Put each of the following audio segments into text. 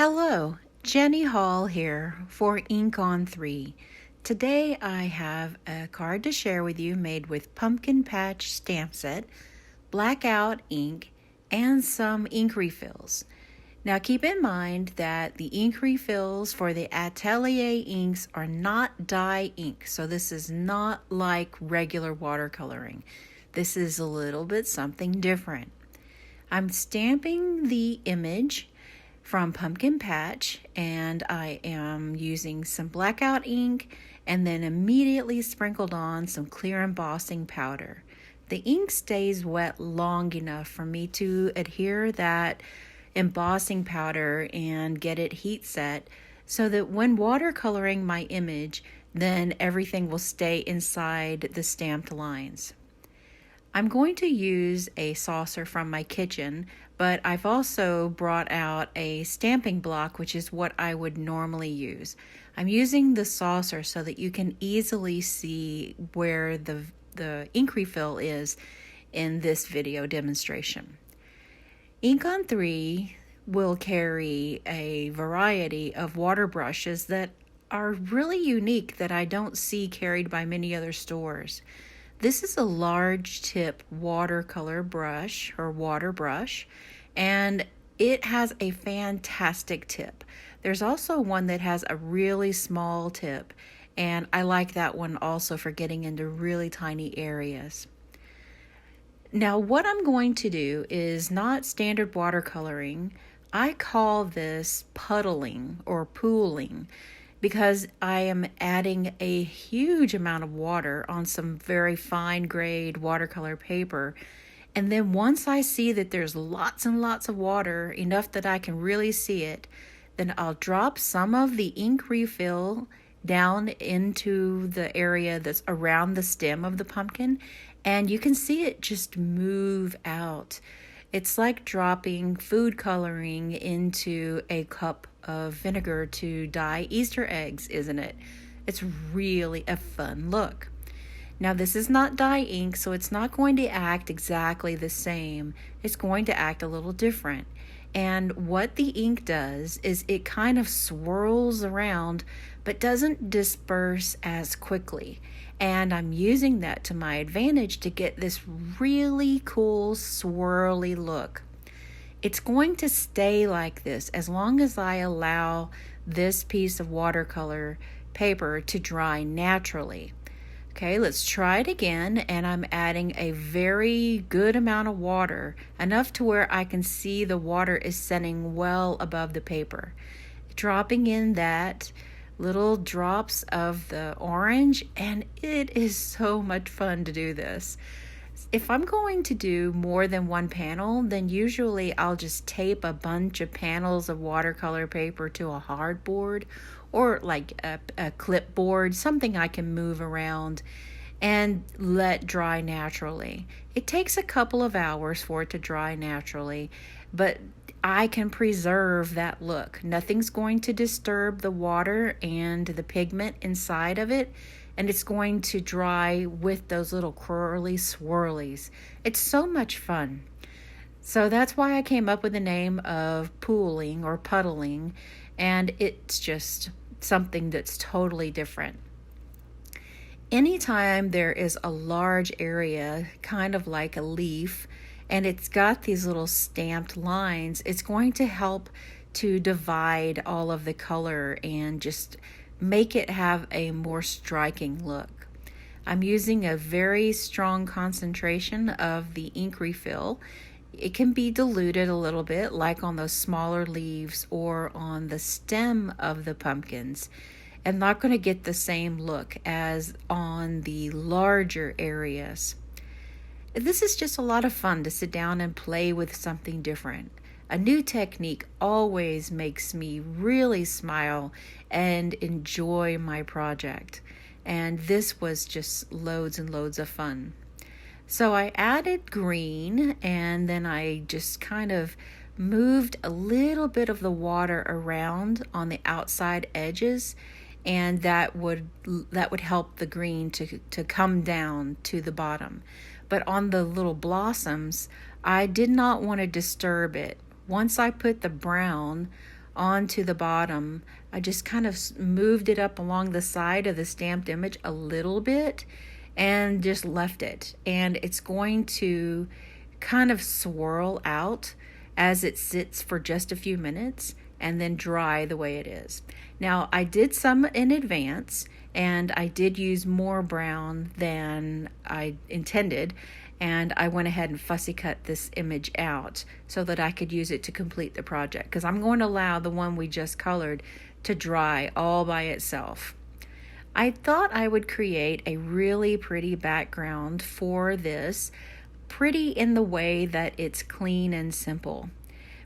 Hello, Jenny Hall here for Ink on 3. Today I have a card to share with you made with pumpkin patch stamp set, blackout ink, and some ink refills. Now keep in mind that the ink refills for the Atelier inks are not dye ink, so this is not like regular watercoloring. This is a little bit something different. I'm stamping the image from Pumpkin Patch, and I am using some blackout ink and then immediately sprinkled on some clear embossing powder. The ink stays wet long enough for me to adhere that embossing powder and get it heat set so that when watercoloring my image, then everything will stay inside the stamped lines. I'm going to use a saucer from my kitchen, but I've also brought out a stamping block, which is what I would normally use. I'm using the saucer so that you can easily see where the ink refill is in this video demonstration. Ink on 3 will carry a variety of water brushes that are really unique that I don't see carried by many other stores. This is a large tip watercolor brush or water brush, and it has a fantastic tip. There's also one that has a really small tip, and I like that one also for getting into really tiny areas. Now what I'm going to do is not standard watercoloring. I call this puddling or pooling, because I am adding a huge amount of water on some very fine grade watercolor paper. And then once I see that there's lots and lots of water, enough that I can really see it, then I'll drop some of the ink refill down into the area that's around the stem of the pumpkin, and you can see it just move out. It's like dropping food coloring into a cup of vinegar to dye Easter eggs, isn't it? It's really a fun look. Now this is not dye ink, so it's not going to act exactly the same. It's going to act a little different. And what the ink does is it kind of swirls around but doesn't disperse as quickly. And I'm using that to my advantage to get this really cool swirly look. It's going to stay like this as long as I allow this piece of watercolor paper to dry naturally. Okay, let's try it again, and I'm adding a very good amount of water, enough to where I can see the water is setting well above the paper. Dropping in that little drops of the orange, and it is so much fun to do this. If I'm going to do more than one panel, then usually I'll just tape a bunch of panels of watercolor paper to a hardboard or like a clipboard, something I can move around and let dry naturally. It takes a couple of hours for it to dry naturally, but I can preserve that look. Nothing's going to disturb the water and the pigment inside of it, and it's going to dry with those little curly swirlies. It's so much fun. So that's why I came up with the name of pooling or puddling, and it's just something that's totally different. Anytime there is a large area, kind of like a leaf, and it's got these little stamped lines, it's going to help to divide all of the color and just make it have a more striking look. I'm using a very strong concentration of the ink refill. It can be diluted a little bit, like on those smaller leaves or on the stem of the pumpkins, and not going to get the same look as on the larger areas. This is just a lot of fun to sit down and play with something different. A new technique always makes me really smile and enjoy my project. And this was just loads and loads of fun. So I added green, and then I just kind of moved a little bit of the water around on the outside edges, and that would help the green to come down to the bottom. But on the little blossoms, I did not want to disturb it. Once I put the brown onto the bottom. I just kind of moved it up along the side of the stamped image a little bit and just left it. And it's going to kind of swirl out as it sits for just a few minutes and then dry the way it is. Now, I did some in advance and I did use more brown than I intended, and I went ahead and fussy cut this image out so that I could use it to complete the project, because I'm going to allow the one we just colored to dry all by itself. I thought I would create a really pretty background for this, pretty in the way that it's clean and simple.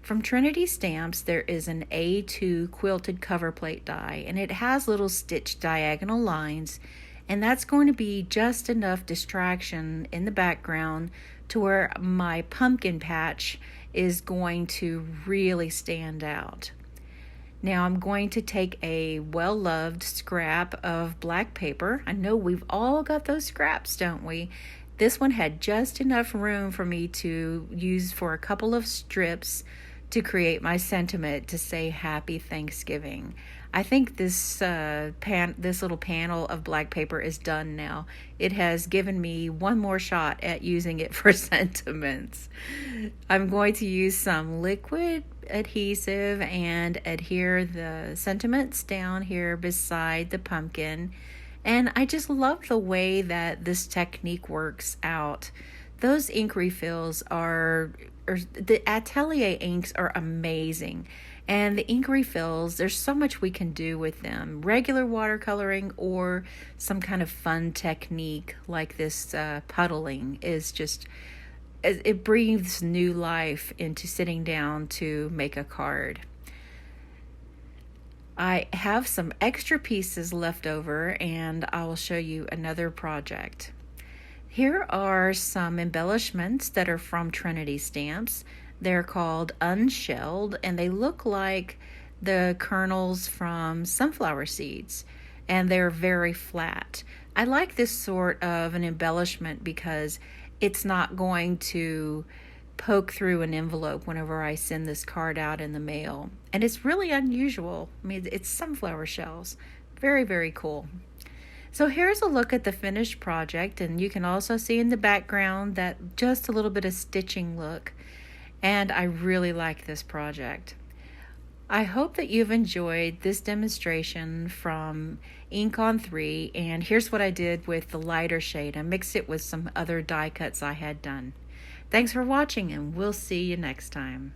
From Trinity Stamps, there is an A2 quilted cover plate die, and it has little stitched diagonal lines, and that's going to be just enough distraction in the background to where my pumpkin patch is going to really stand out. Now I'm going to take a well-loved scrap of black paper. I know we've all got those scraps, don't we? This one had just enough room for me to use for a couple of strips to create my sentiment to say Happy Thanksgiving. I think this little panel of black paper is done now. It has given me one more shot at using it for sentiments. I'm going to use some liquid adhesive and adhere the sentiments down here beside the pumpkin. And I just love the way that this technique works out. Those ink refills the Atelier inks are amazing. And the ink refills, there's so much we can do with them. Regular watercoloring or some kind of fun technique like this puddling is just, it breathes new life into sitting down to make a card. I have some extra pieces left over, and I will show you another project. Here are some embellishments that are from Trinity Stamps. They're called unshelled, and they look like the kernels from sunflower seeds, and they're very flat. I like this sort of an embellishment because it's not going to poke through an envelope whenever I send this card out in the mail. And it's really unusual. I mean, it's sunflower shells. Very, very cool. So here's a look at the finished project, and you can also see in the background that just a little bit of stitching look. And I really like this project. I hope that you've enjoyed this demonstration from Ink on 3, and here's what I did with the lighter shade. I mixed it with some other die cuts I had done. Thanks for watching, and we'll see you next time.